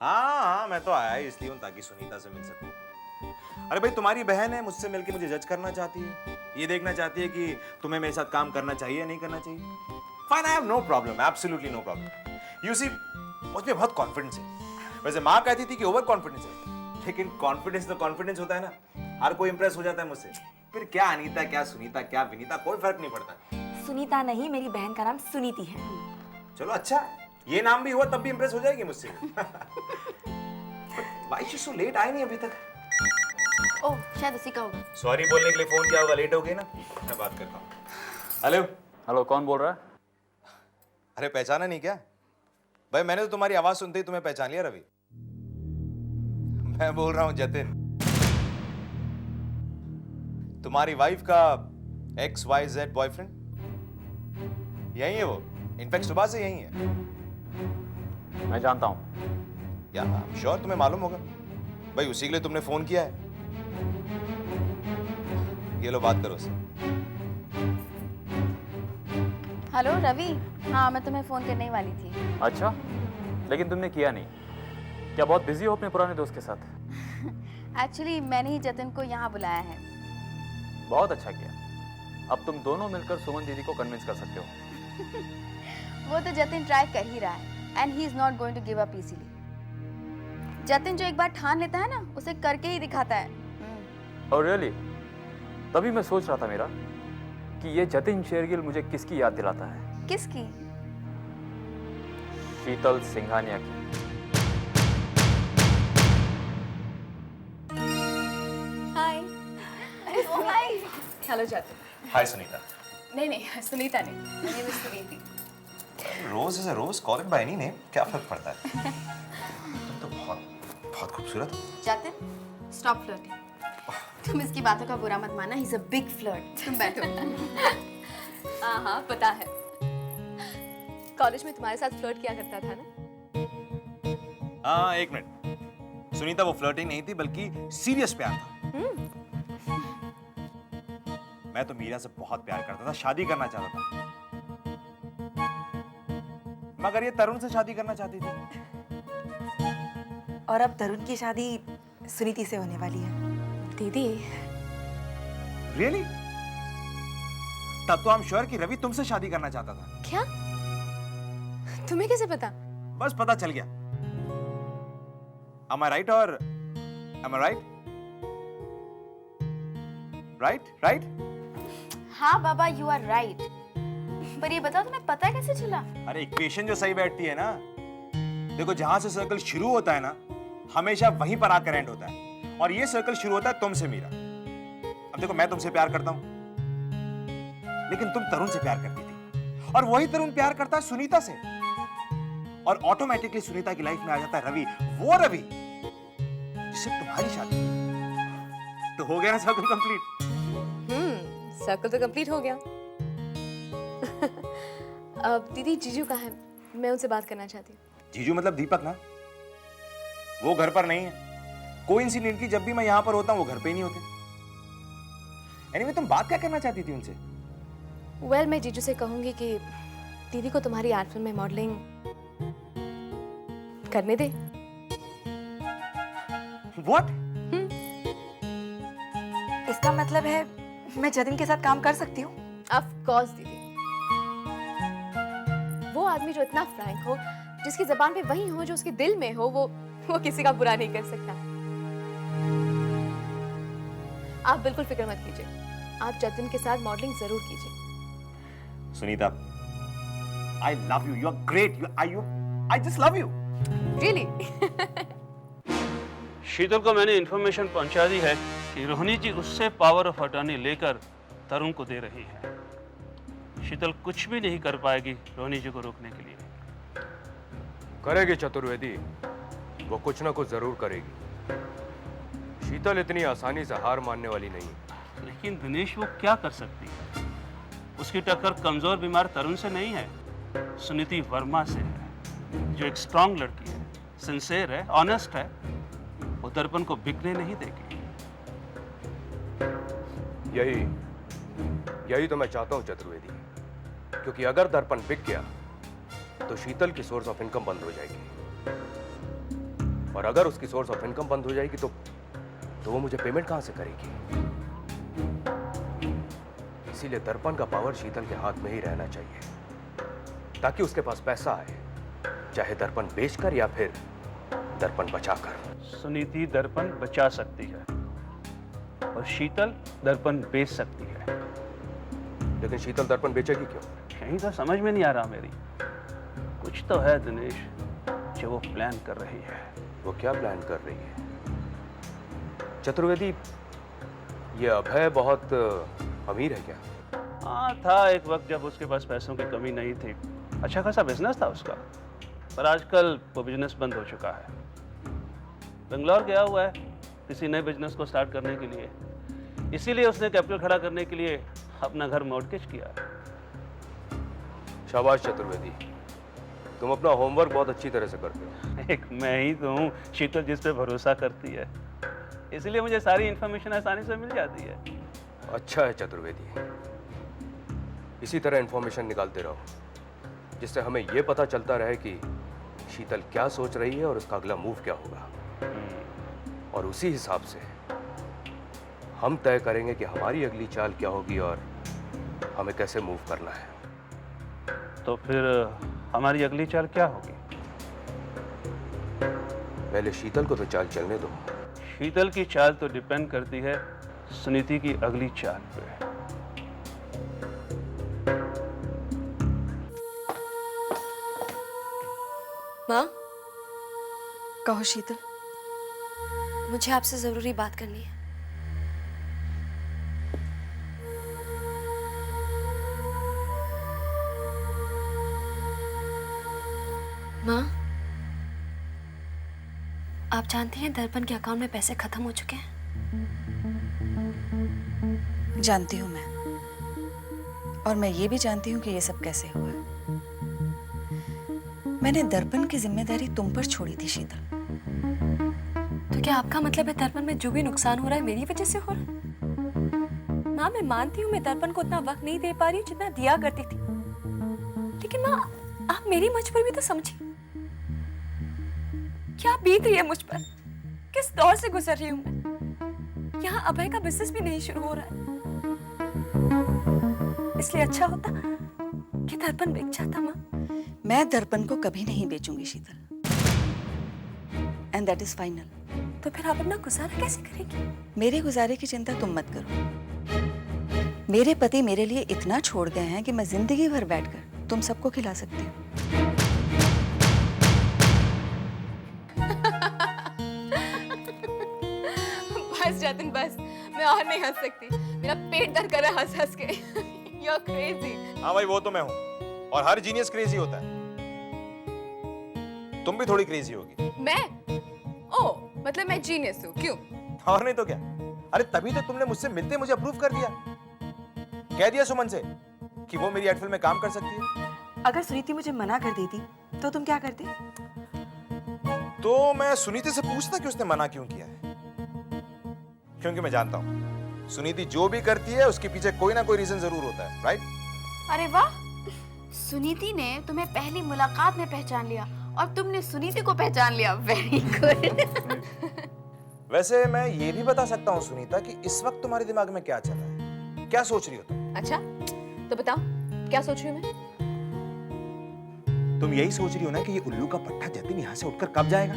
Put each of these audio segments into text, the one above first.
हाँ हाँ, मैं तो आया ही इसलिए हूँ ताकि सुनीता से मिल सकूं। अरे भाई, तुम्हारी बहन है, मुझसे मिलके मुझे जज करना चाहती है, ये देखना चाहती है कि तुम्हें मेरे साथ काम करना चाहिए या नहीं करना चाहिए। Fine, I have no problem, absolutely no problem. You see, मुझ में बहुत कॉन्फिडेंस है। वैसे माँ कहती थी कि ओवर कॉन्फिडेंस है, लेकिन कॉन्फिडेंस तो कॉन्फिडेंस होता है ना, हर कोई इंप्रेस हो जाता है मुझसे। फिर क्या अनीता, क्या सुनीता, क्या विनीता, कोई फर्क नहीं पड़ता। सुनीता नहीं, मेरी बहन का नाम सुनीति है। चलो अच्छा, ये नाम भी हुआ तब भी इंप्रेस हो जाएगी मुझसे। Why is she so late? आई नहीं अभी तक। ओह, शायद उसी का होगा। सॉरी बोलने के लिए फोन किया होगा, लेट हो गई ना, मैं बात करता हूँ। हेलो हेलो, कौन बोल रहा है? अरे पहचाना नहीं क्या? भाई मैंने तो तुम्हारी आवाज सुनते ही तुम्हें पहचान लिया रवि। मैं बोल रहा हूँ जतिन, तुम्हारी वाइफ का XYZ बॉयफ्रेंड। यही है वो, इनफैक्ट सुबह से यही है। मैं जानता हूँ। या श्योर तुम्हें मालूम होगा, भाई उसी के लिए तुमने फोन किया है। ये लो, बात करो उससे। हेलो रवि, हाँ मैं तुम्हें फोन करने ही वाली थी। अच्छा, लेकिन तुमने किया नहीं। क्या बहुत बिजी हो अपने पुराने दोस्त के साथ? एक्चुअली मैंने ही जतिन को यहाँ बुलाया है। बहुत अच्छा किया। अब तुम दोनों मिलकर सुमन दीदी को कन्विंस कर सकते हो। वो तो जतिन ट्राई कर ही रहा है, and he is not going to give up easily. Jatin जो एक बार ठान लेता है ना, उसे करके ही दिखाता है। और रियली, तभी मैं सोच रहा था मेरा कि ये जतिन शेरगिल मुझे किसकी याद दिलाता है। किसकी? शीतल सिंघानिया की। हाय। अरे hi. Hello Jatin. Hi Sunita. नहीं सुनीता नहीं, मेरी name is Suniti. Rose is a rose, call it by any name, क्या फर्क पड़ता है? तुम तो बहुत खूबसूरत हो। Jatin, stop flirting. तुम इसकी बातों का बुरा मत मानना, he is a big flirt. तुम बैठो। हाँ पता है। कॉलेज में तुम्हारे साथ फ्लर्ट किया करता था ना? हाँ, एक मिनट। सुनीता, वो फ्लर्टिंग नहीं थी बल्कि सीरियस प्यार था। मैं तो मीरा से बहुत प्यार करता था, शादी करना चाहता था, मगर ये तरुण से शादी करना चाहती थी। और अब तरुण की शादी सुनीति से होने वाली है। दीदी, रियली? तब तो हम श्योर कि रवि तुमसे शादी करना चाहता था। क्या? तुम्हें कैसे पता? बस पता चल गया। Am I right or am I right? Right? हाँ बाबा, यू आर राइट। पर ये बताओ, तुम्हें पता कैसे चला? अरे इक्वेशन जो सही बैठती है ना, देखो जहां से सर्कल शुरू होता है ना, हमेशा वहीं पर आकर एंड होता है, और ये सर्कल शुरू होता है तुमसे मीरा। अब देखो, मैं तुमसे प्यार करता हूं, लेकिन तुम तरुण से प्यार करती थी, और वही तरुण प्यार करता है सुनीता से, और ऑटोमेटिकली सुनीता की लाइफ में आ जाता है रवि, वो रवि जिससे तुम्हारी शादी। तो हो गया ना सर्कल कंप्लीट। सर्कल तो कंप्लीट हो गया। अब दीदी, जीजू कहाँ है? मैं उनसे बात करना चाहती हूँ। जीजू मतलब दीपक ना? वो घर पर नहीं है। कोइंसिडेंटली जब भी मैं यहां पर होता हूं वो घर पे ही नहीं होते। एनीवे, तुम बात क्या करना चाहती थी उनसे? वेल, मैं जीजू से कहूंगी कि दीदी को तुम्हारी आर्ट फिल्म में मॉडलिंग करने दे। व्हाट? इसका मतलब है मैं जतिन के साथ काम कर सकती हूँ? ऑफ कोर्स दीदी। वो आदमी जो इतना फ्रैंक हो, जिसकी जबान पे वही हो जो उसके दिल में हो, वो किसी का बुरा नहीं कर सकता। आप बिल्कुल फिक्र मत कीजिए, आप जतिन के साथ मॉडलिंग जरूर कीजिए। Sunita, I love you. You are great. I just love you. Really? Sheetal को मैंने इन्फॉर्मेशन पहुंचा दी है कि रोहिणी जी उससे पावर ऑफ अटॉर्नी लेकर तरुण को दे रही है। शीतल कुछ भी नहीं कर पाएगी रोहिणी जी को रोकने के लिए। करेगी चतुर्वेदी, वो कुछ ना कुछ जरूर करेगी। शीतल इतनी आसानी से हार मानने वाली नहीं। लेकिन दिनेश, वो क्या कर सकती है? उसकी टक्कर कमजोर बीमार तरुण से नहीं है, सुनीति वर्मा से है, जो एक स्ट्रांग लड़की है, सिंसियर है, ऑनेस्ट है। वो दर्पण को बिकने नहीं देगी। यही तो मैं चाहता हूं चतुर्वेदी, क्योंकि अगर दर्पण बिक गया तो शीतल की सोर्स ऑफ इनकम बंद हो जाएगी। और अगर उसकी सोर्स ऑफ इनकम बंद हो जाएगी तो वो मुझे पेमेंट कहां से करेगी? इसीलिए दर्पण का पावर शीतल के हाथ में ही रहना चाहिए ताकि उसके पास पैसा आए, चाहे दर्पण बेचकर या फिर दर्पण बचाकर। सुनीति दर्पण बचा सकती है और शीतल दर्पण बेच सकती है। लेकिन शीतल दर्पण बेचेगी क्यों? यही तो समझ में नहीं आ रहा मेरी। कुछ तो है दिनेश जो वो प्लान कर रही है। वो क्या प्लान कर रही है? चतुर्वेदी, ये अभय बहुत अमीर है क्या? हाँ था एक वक्त जब उसके पास पैसों की कमी नहीं थी। अच्छा खासा बिजनेस था उसका, पर आजकल वो बिजनेस बंद हो चुका है। बेंगलोर गया हुआ है किसी नए बिजनेस को स्टार्ट करने के लिए, इसीलिए उसने कैपिटल खड़ा करने के लिए अपना घर मॉर्टगेज किया। शाबाश चतुर्वेदी, तुम अपना होमवर्क बहुत अच्छी तरह से करते हो। एक मैं ही तो हूँ शीतल जिस पे भरोसा करती है, इसीलिए मुझे सारी इन्फॉर्मेशन आसानी से मिल जाती है। अच्छा है चतुर्वेदी, इसी तरह इंफॉर्मेशन निकालते रहो जिससे हमें यह पता चलता रहे कि शीतल क्या सोच रही है और उसका अगला मूव क्या होगा। और उसी हिसाब से हम तय करेंगे कि हमारी अगली चाल क्या होगी और हमें कैसे मूव करना है। तो फिर हमारी अगली चाल क्या होगी? पहले शीतल को तो चाल चलने दो। शीतल की चाल तो डिपेंड करती है सुनीति की अगली चाल पे। माँ, कहो शीतल। मुझे आपसे जरूरी बात करनी है। माँ, आप जानती हैं दर्पण के अकाउंट में पैसे खत्म हो चुके हैं। जानती हूँ मैं, और मैं ये भी जानती हूँ कि ये सब कैसे हुआ। मैंने दर्पण की जिम्मेदारी तुम पर छोड़ी थी शीतल। तो क्या आपका मतलब है दर्पण में जो भी नुकसान हो रहा है मेरी वजह से हो रहा है? माँ, मैं मानती हूँ मैं दर्पण को उतना वक्त नहीं दे पा रही हूँ जितना दिया करती थी, लेकिन माँ आप मेरी मजबूरी भी तो समझिए। क्या बीत रही है मुझ पर, किस दौर से गुजर रही हूँ मैं। यहाँ अभय का बिजनेस भी नहीं शुरू हो रहा है, इसलिए अच्छा होता कि दर्पण बिक जाता। माँ, मैं दर्पण को कभी नहीं बेचूंगी शीतल, एंड दैट इज फाइनल। तो फिर आप अपना गुजारा कैसे करेंगी? मेरे गुजारे की चिंता तुम मत करो। मेरे पति मेरे लिए इतना छोड़ गए हैं कि मैं जिंदगी भर बैठकर तुम सबको खिला सकती हूँ। बस जतिन बस, मैं और नहीं हंस सकती। मेरा पेट दर्द कर रहा है हंस हंस के। You're crazy। हाँ भाई, वो तो मैं हूं, और हर जीनियस क्रेजी होता है। तुम भी थोड़ी क्रेजी होगी। मैं? ओह, मतलब मैं जीनियस हूँ, क्यों? और नहीं तो क्या। अरे तभी तो तुमने मुझसे मिलते मुझे अप्रूव कर दिया, कह दिया सुमन से कि वो मेरी एड फिल्म में काम कर सकती है। अगर सुनीति मुझे मना कर देती तो तुम क्या करते? तो मैं सुनीति से पूछता कि उसने मना क्यों किया है, क्योंकि मैं जानता हूं सुनीति जो भी करती है उसके पीछे कोई ना कोई रीजन जरूर होता है, राइट? अरे वाह, सुनीति ने तुम्हें पहली मुलाकात में पहचान लिया और तुमने सुनीति को पहचान लिया। Very good. वैसे मैं ये भी बता सकता हूँ सुनीता कि इस वक्त तुम्हारे दिमाग में क्या चल रहा है, क्या सोच रही हो तुम? अच्छा, तो बताओ क्या सोच रही हूँ मैं? तुम यही सोच रही हो ना कि ये उल्लू का पट्टा जतिन यहाँ से उठकर कब जाएगा,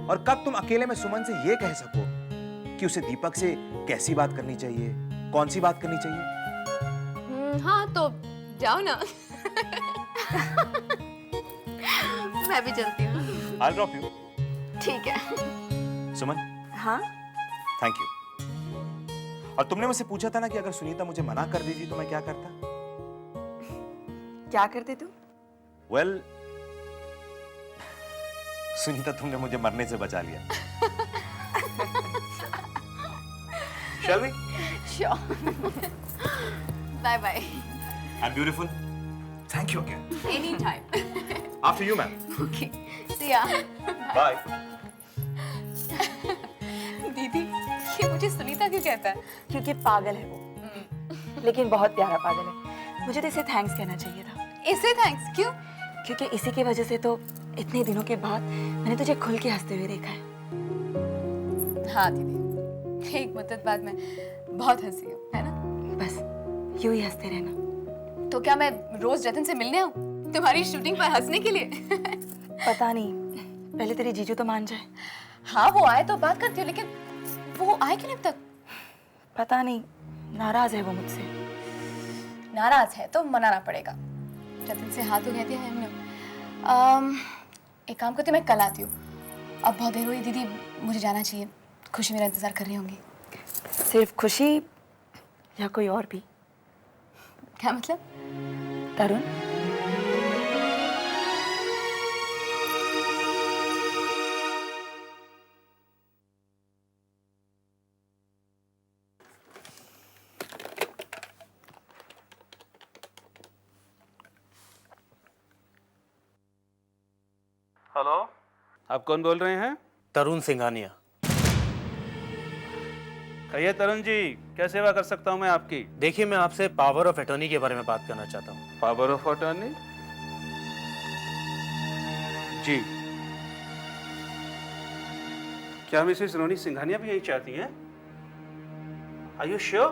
और कब तुम अकेले में सुमन से ये कह सको कि उसे दीपक से कैसी बात करनी चाहिए, कौन सी बात करनी चाहिए। हाँ तो जाओ ना। मैं भी चलती हूँ। I'll drop you। ठीक है। सुमन, हाँ, थैंक यू। और तुमने मुझसे पूछा था ना कि अगर सुनीता मुझे मना कर देती तो मैं क्या करता। क्या करते तुम? वेल, सुनीता तुमने मुझे मरने से बचा लिया। Shall we? Sure। Bye bye। I'm beautiful। Thank you again। Anytime। After you, ma'am। Okay। See ya। Bye। दीदी, ये मुझे सुनीता क्यों कहता है? क्योंकि पागल है वो, लेकिन बहुत प्यारा पागल है। मुझे तो इसे थैंक्स कहना चाहिए था, इसे थैंक्स क्यों? क्योंकि इसी की वजह से तो इतने दिनों के बाद मैंने तुझे खुल के हंसते हुए देखा है। हाँ दीदी, एक मुद्दत बाद मैं बहुत हंसी हूँ, है ना? बस यूं ही हंसते रहना। तो क्या मैं रोज जतिन से मिलने आऊँ तुम्हारी शूटिंग पर हंसने के लिए? पता नहीं, पहले तेरे जीजू तो मान जाए। हाँ वो आए तो बात करती हूँ, लेकिन वो आए क्यों नहीं अब तक? पता नहीं, नाराज है वो मुझसे। नाराज है तो मनाना पड़ेगा। जतिन से हाथ तो कहती है हमने। एक काम करती हूँ, मैं कल आती हूँ। अब बहुत देर हुई दीदी, मुझे जाना चाहिए। खुशी मेरा इंतजार कर रही होंगी। सिर्फ खुशी या कोई और भी? क्या मतलब? तरुण, हेलो, आप कौन बोल रहे हैं? तरुण सिंघानिया। कहिए तरुण जी, क्या सेवा कर सकता हूँ मैं आपकी? देखिए, मैं आपसे पावर ऑफ अटॉर्नी के बारे में बात करना चाहता हूँ। Power of attorney? जी। क्या मिसेस रोनी सिंघानिया भी यही चाहती हैं? Are you sure?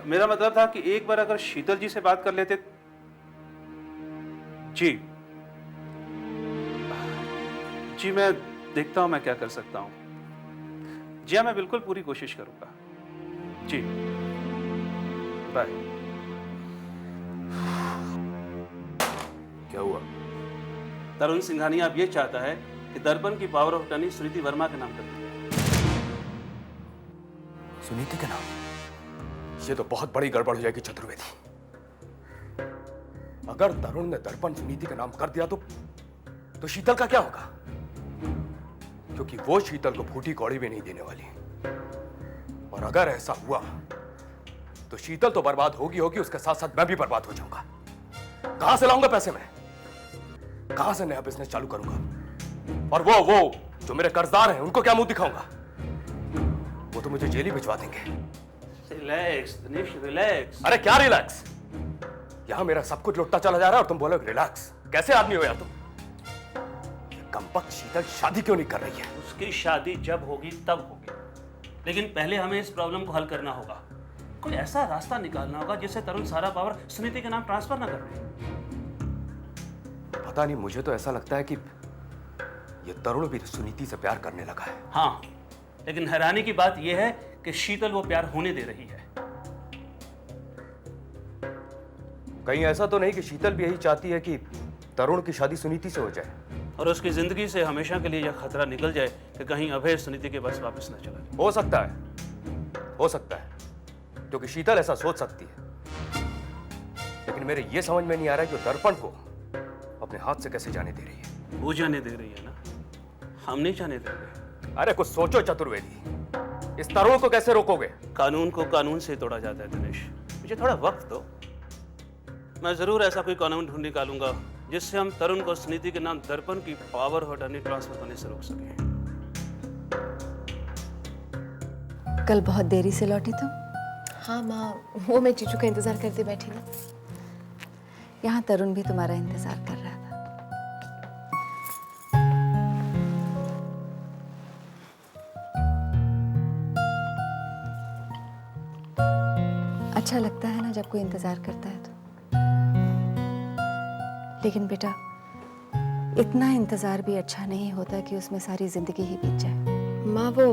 मेरा मतलब था कि एक बार अगर शीतल जी से बात कर लेते। जी जी, मैं देखता हूं मैं क्या कर सकता हूं। जी हाँ, मैं बिल्कुल पूरी कोशिश करूंगा। जी, बाय। क्या हुआ? तरुण सिंघानिया अब ये चाहता है कि दर्पण की power of attorney Suniti Verma के नाम कर दी जाए। सुनीति के नाम? ये तो बहुत बड़ी गड़बड़ हो जाएगी चतुर्वेदी। अगर तरुण ने दर्पण सुनीति का नाम कर दिया तो शीतल का क्या होगा? क्योंकि वो शीतल को फूटी कौड़ी भी नहीं देने वाली। और अगर ऐसा हुआ तो शीतल तो बर्बाद होगी, उसके साथ साथ मैं भी बर्बाद हो जाऊंगा। कहां से लाऊंगा पैसे मैं? कहां से नया बिजनेस चालू करूंगा? और वो जो मेरे कर्जदार हैं उनको क्या मुंह दिखाऊंगा? वो तो मुझे जेल ही भिजवा देंगे। Relax Dinesh, relax. अरे क्या रिलैक्स? यहां मेरा सब कुछ लुटता चला जा रहा है और तुम बोलोगे रिलैक्स? कैसे आदमी हो यार तुम? कमबख्त शीतल शादी क्यों नहीं कर रही है? उसकी शादी जब होगी तब होगी, लेकिन पहले हमें इस प्रॉब्लम को हल करना होगा। कोई ऐसा रास्ता निकालना होगा जिससे तरुण सारा पावर सुनीति के नाम ट्रांसफर ना कर दे। पता नहीं, मुझे तो ऐसा लगता है कि ये तरुण भी सुनीति से प्यार करने लगा है। हाँ, लेकिन हैरानी की बात यह है कि शीतल वो प्यार होने दे रही है। कहीं ऐसा तो नहीं कि शीतल भी यही चाहती है कि तरुण की शादी सुनीति से हो जाए और उसकी जिंदगी से हमेशा के लिए यह खतरा निकल जाए कि कहीं अभय सुनीति के पास वापस न चला जाए। हो सकता है, क्योंकि शीतल ऐसा सोच सकती है। लेकिन मेरे ये समझ में नहीं आ रहा है कि वो दर्पण को अपने हाथ से कैसे जाने दे रही है। वो जाने दे रही है ना, हम नहीं जाने देंगे। अरे कुछ सोचो चतुर्वेदी, इस तरुण को कैसे रोकोगे? कानून को कानून से तोड़ा जाता है दिनेश, मुझे थोड़ा वक्त दो। मैं जरूर ऐसा कोई कानून ढूंढ निकालूंगा जिससे हम तरुण को सुनीति के नाम दर्पण की पावर ऑफ अटॉर्नी ट्रांसफर होने से रोक सकें। कल बहुत देरी से लौटी तुम? हाँ माँ, वो मैं जीजू का इंतजार करते बैठी ना। यहाँ तरुण भी तुम्हारा इंतजार कर रहा था। अच्छा लगता है ना जब कोई इंतजार करता है तो। लेकिन बेटा, इतना इंतजार भी अच्छा नहीं होता कि उसमें सारी जिंदगी ही बीत जाए। माँ, वो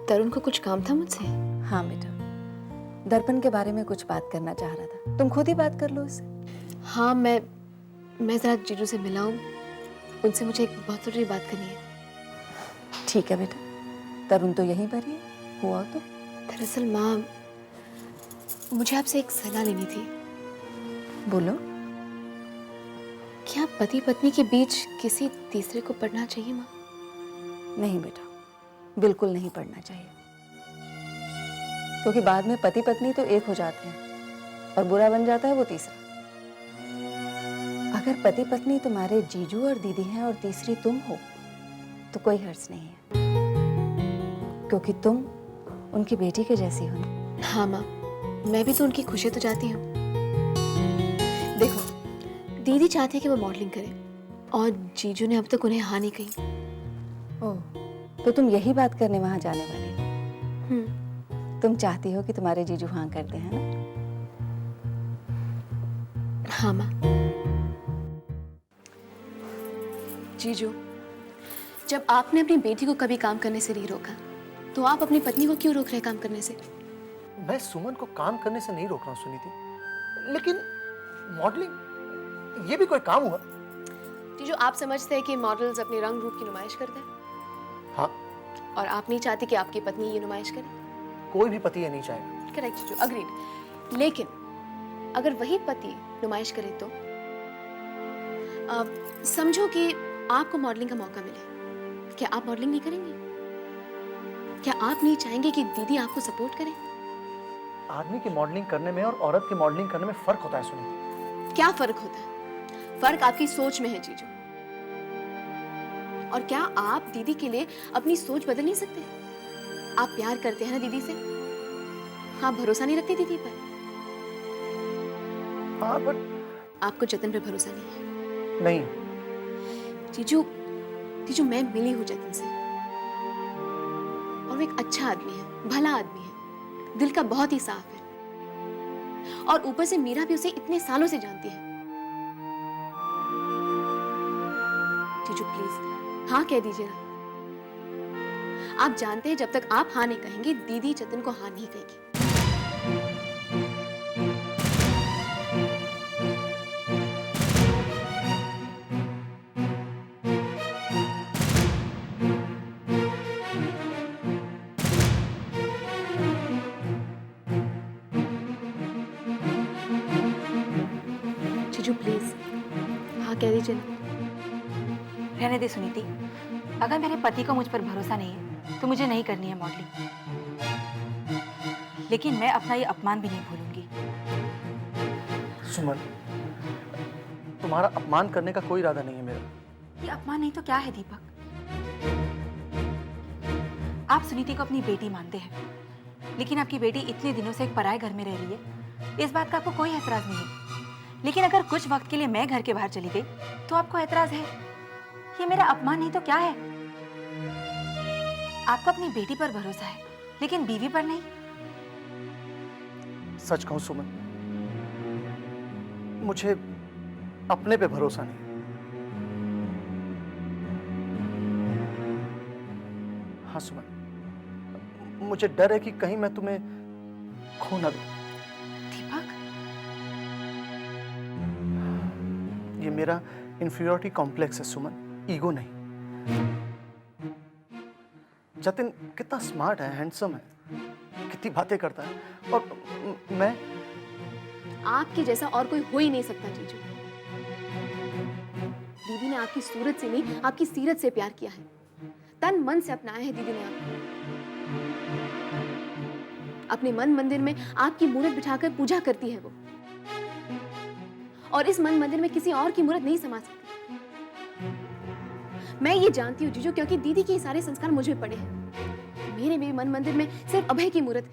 तरुण को कुछ काम था मुझसे। हाँ बेटा, दर्पण के बारे में कुछ बात करना चाह रहा था। तुम खुद ही बात कर लो उससे। हाँ, मैं जरा जीजू से मिला हूँ, उनसे मुझे एक बहुत जरूरी बात करनी है। ठीक है बेटा, तरुण तो यहीं पर ही है, हुआ तो। दरअसल माँ, मुझे आपसे एक सलाह लेनी थी। बोलो। क्या पति पत्नी के बीच किसी तीसरे को पढ़ना चाहिए माँ? नहीं बेटा, बिल्कुल नहीं पढ़ना चाहिए, क्योंकि बाद में पति पत्नी तो एक हो जाते हैं और बुरा बन जाता है वो तीसरा। अगर पति पत्नी तुम्हारे जीजू और दीदी हैं और तीसरी तुम हो तो कोई हर्ज नहीं है, क्योंकि तुम उनकी बेटी के जैसी हो। हाँ माँ, मैं भी तो उनकी खुशी तो चाहती हूँ। देखो, दीदी चाहती है कि वो मॉडलिंग करे और जीजू ने अब तक उन्हें हाँ नहीं कही। ओह, तो तुम यही बात करने वहां जाने वाली हो? तुम चाहती हो कि तुम्हारे जीजू हाँ कर दे, है ना? हाँ माँ। जीजू, जब आपने अपनी बेटी को कभी काम करने से नहीं रोका, तो आप अपनी पत्नी को क्यों रोक रहे काम करने से? मैं सुमन को काम करने से नहीं रोक रहा हूँ सुनीति, लेकिन मॉडलिंग ये भी कोई काम हुआ? जीजू, आप समझते हैं कि मॉडल्स अपने रंग रूप की नुमाइश करते हैं? हाँ, और आप नहीं चाहती कि आपकी पत्नी ये नुमाइश करे? कोई भी पति ये नहीं चाहेगा। करेक्ट जीजू, अग्रीड। लेकिन अगर वही पति नुमाइश करे तो समझो कि आपको मॉडलिंग का मौका मिले, क्या आप मॉडलिंग नहीं करेंगे? क्या आप नहीं चाहेंगे कि दीदी आपको सपोर्ट करे? आदमी की मॉडलिंग करने में और औरत की मॉडलिंग करने में फर्क होता है सुनीति। क्या फर्क होता है? फर्क आपकी सोच में है जीजू। और क्या आप दीदी के लिए अपनी सोच बदल नहीं सकते? आप प्यार करते हैं ना दीदी से? हाँ, भरोसा नहीं रखती दीदी पर? हाँ, बट आपको जतन पे भरोसा नहीं है? नहीं। जीजू, जीजू, मैं मिली हूँ जतन से और वो एक अच्छा आदमी है, भला आदमी है, दिल का बहुत ही साफ है। और ऊपर से मीरा भी उसे इतने सालों से जानती है। जीजू प्लीज हाँ कह दीजिए ना। आप जानते हैं जब तक आप हाँ नहीं कहेंगे, दीदी जतन को हाँ नहीं कहेगी। जीजू प्लीज हाँ कह दीजिए ना। रहने दे सुनीति, अगर मेरे पति को मुझ पर भरोसा नहीं है तो मुझे नहीं करनी है मॉडलिंग, लेकिन मैं अपना ये अपमान भी नहीं भूलूंगी। सुमन, तुम्हारा अपमान करने का कोई इरादा नहीं है मेरा। ये अपमान नहीं तो क्या है दीपक? आप सुनीति को अपनी बेटी मानते हैं, लेकिन आपकी बेटी इतने दिनों से एक पराये घर में रह रही है, इस बात का आपको कोई एतराज नहीं है। लेकिन अगर कुछ वक्त के लिए मैं घर के बाहर चली गई तो आपको एतराज है। ये मेरा अपमान नहीं तो क्या है? आपको अपनी बेटी पर भरोसा है, लेकिन बीवी पर नहीं। सच कहूं सुमन, मुझे अपने पे भरोसा नहीं। हाँ सुमन, मुझे डर है कि कहीं मैं तुम्हें खो न दूं। दीपक, ये मेरा इंफीरियरिटी कॉम्प्लेक्स है सुमन, ईगो नहीं। जतिन कितना स्मार्ट है, हैंडसम है, कितनी बातें करता है, और मैं आपके जैसा और कोई हो ही नहीं सकता जीजू। दीदी ने आपकी सूरत से नहीं, आपकी सीरत से प्यार किया है। तन मन से अपनाया है दीदी ने आपको। अपने मन मंदिर में आपकी मूर्त बिठाकर पूजा करती है वो, और इस मन मंदिर में किसी और की मूर्त नहीं समा सकती। मैं ये जानती हूँ जीजू, क्योंकि दीदी के ये सारे संस्कार मुझ में पड़े हैं। मेरे भी मन मंदिर में सिर्फ अभय की मूर्त,